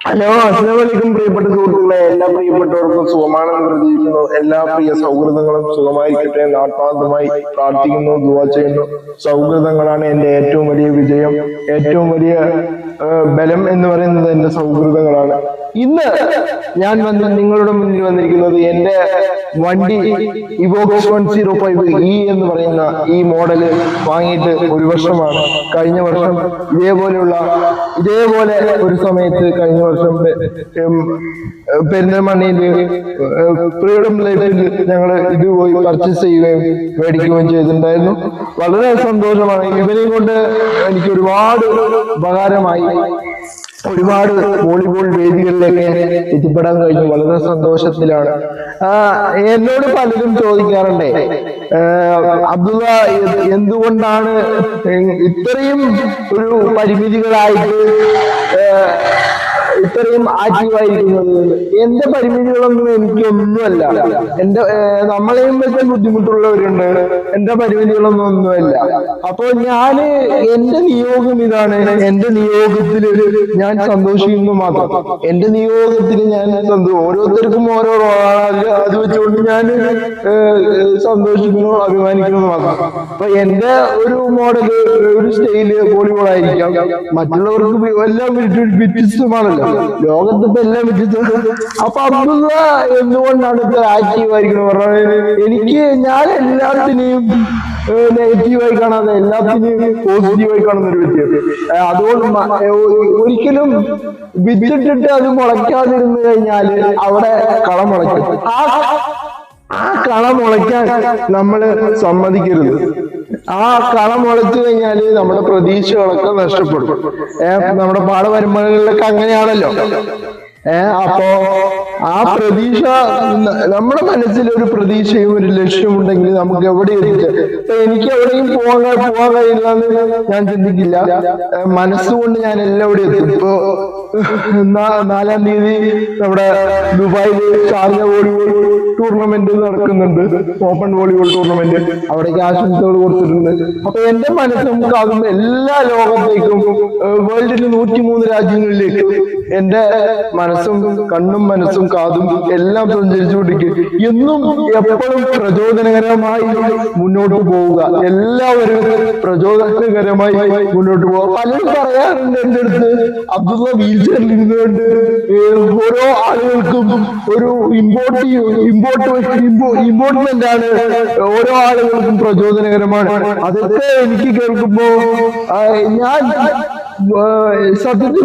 Hello, അസ്സലാമലൈക്കും പ്രിയപ്പെട്ട സുഹൃത്തുക്കളെ. എല്ലാ പ്രിയപ്പെട്ടവർക്കും സുഖമാണെന്ന് പ്രതീക്ഷിക്കുന്നു. എല്ലാ പ്രിയ സൗഹൃദങ്ങളും സുഖമായിരിക്കട്ടെ എന്ന് ആത്മാർത്ഥമായി പ്രാർത്ഥിക്കുന്നു, ദുആ ചെയ്യുന്നു. സൗഹൃദങ്ങളാണ് എന്റെ ഏറ്റവും വലിയ വിജയം, ഏറ്റവും വലിയ ബലം എന്ന് പറയുന്നത് എന്റെ സൗഹൃദങ്ങളാണ്. ഇന്ന് ഞാൻ നിങ്ങളുടെ മുന്നിൽ വന്നിരിക്കുന്നത് എന്റെ വണ്ടി ഇവോക്സ് 105E എന്ന് പറയുന്ന ഈ മോഡല് വാങ്ങിയിട്ട് ഒരു വർഷമാണ്. കഴിഞ്ഞ വർഷം ഇതേപോലെ ഒരു സമയത്ത് കഴിഞ്ഞ വർഷം പെരിന്തൽമണ്ണയിൽ ഫ്രീഡം ലൈഫിൽ ഞങ്ങൾ ഇത് പോയി പർച്ചേസ് ചെയ്യുകയും മേടിക്കുകയും ചെയ്തിട്ടുണ്ടായിരുന്നു. വളരെ സന്തോഷമാണ്. ഇവരെയും കൊണ്ട് എനിക്ക് ഒരുപാട് ഉപകാരമായി. ഒരുപാട് വോളിബോൾ വേദികളിലേക്ക് എത്തിപ്പെടാൻ കഴിഞ്ഞു. വളരെ സന്തോഷത്തിലാണ്. എന്നോട് പലരും ചോദിക്കാറുണ്ടേ, അബ്ദുള്ള എന്തുകൊണ്ടാണ് ഇത്രയും ഒരു പരിമിതികളായിട്ട് ഇത്രയും ആക്റ്റീവായിരിക്കുന്നത്? എന്റെ പരിമിതികളൊന്നും എനിക്കൊന്നുമല്ല. നമ്മളെയും വെച്ച ബുദ്ധിമുട്ടുള്ളവരുണ്ട്. എന്റെ പരിമിതികളൊന്നും ഒന്നുമല്ല. അപ്പൊ എന്റെ നിയോഗം ഇതാണ്. എന്റെ നിയോഗത്തിൽ ഞാൻ സന്തോഷിക്കുന്നു മാത്രം. എന്റെ നിയോഗത്തിൽ ഞാൻ ഓരോരുത്തർക്കും ഓരോ അത് വെച്ചുകൊണ്ട് ഞാൻ സന്തോഷിക്കുന്നു, അഭിമാനിക്കുന്നു മാത്രം. അപ്പൊ എന്റെ ഒരു മോഡല്, ഒരു സ്റ്റൈല് വോളിബോൾ ആയിരിക്കാം. മറ്റുള്ളവർക്ക് എല്ലാം വ്യത്യസ്തമാണല്ലോ. ലോകത്തിപ്പോ എല്ലാം വ്യത്യസ്തം. അപ്പൊ അബ്ദുള്ള എന്തുകൊണ്ടാണ് ഇത്ര ആക്റ്റീവ് ആയിരിക്കണം പറഞ്ഞാൽ, ഞാൻ എല്ലാത്തിനെയും നെഗറ്റീവായി കാണാതെ എല്ലാത്തിനെയും പോസിറ്റീവായി കാണുന്ന ഒരു വ്യക്തിയാണ്. അതുകൊണ്ട് ഒരിക്കലും വിത്തിട്ടിട്ട് അത് മുളയ്ക്കാതിരുന്നു കഴിഞ്ഞാല് അവിടെ കള മുളയ്ക്കും. ആ കള മുളയ്ക്കാൻ നമ്മള് സമ്മതിക്കരുത്. ആ കള മുളച്ചു കഴിഞ്ഞാല് നമ്മുടെ പ്രതീക്ഷകളൊക്കെ നഷ്ടപ്പെടും. നമ്മുടെ പാഠപരമ്പരകളിലൊക്കെ അങ്ങനെയാണല്ലോ. അപ്പോ ആ പ്രതീക്ഷ, നമ്മുടെ മനസ്സിൽ ഒരു പ്രതീക്ഷയും ഒരു ലക്ഷ്യമുണ്ടെങ്കിൽ നമുക്ക് എവിടെ എത്തിക്കാം. എനിക്ക് എവിടെയും പോകാൻ കഴിയില്ല എന്ന് ഞാൻ ചിന്തിക്കില്ല. മനസ്സുകൊണ്ട് ഞാൻ എല്ലാവിടെയും എത്തും. ഇപ്പോ 4-ാം തീയതി നമ്മുടെ ദുബായിൽ ഷാർജ വോളിബോൾ ടൂർണമെന്റ് നടക്കുന്നുണ്ട്, ഓപ്പൺ വോളിബോൾ ടൂർണമെന്റ്. അവിടേക്ക് ആശംസകൾ കൊടുത്തിട്ടുണ്ട്. അപ്പൊ എന്റെ മനസ്സും കാതും എല്ലാ ലോകത്തേക്കും, വേൾഡിലെ 103 രാജ്യങ്ങളിലേക്ക് എന്റെ മനസ്സും കണ്ണും മനസ്സും കാതും എല്ലാം സഞ്ചരിച്ചുകൊണ്ടിരിക്കും. എന്നും എപ്പോഴും പ്രചോദനകരമായി മുന്നോട്ട് പോവുക. എല്ലാവരും പ്രചോദനകരമായി മുന്നോട്ട് പോവുക. പലരും പറയാറുണ്ട് എന്റെ അടുത്ത്, അബ്ദുള്ള വീൽ ചെയറിൽ ഇരുന്നുകൊണ്ട് ഓരോ ആളുകൾക്കും ഒരു ഇമ്പോർട്ട്മെന്റ് ആണ്, ഓരോ ആളുകൾക്കും പ്രചോദനകരമാണ്. അതൊക്കെ എനിക്ക് കേൾക്കുമ്പോ ഞാൻ സത്യത്തിൽ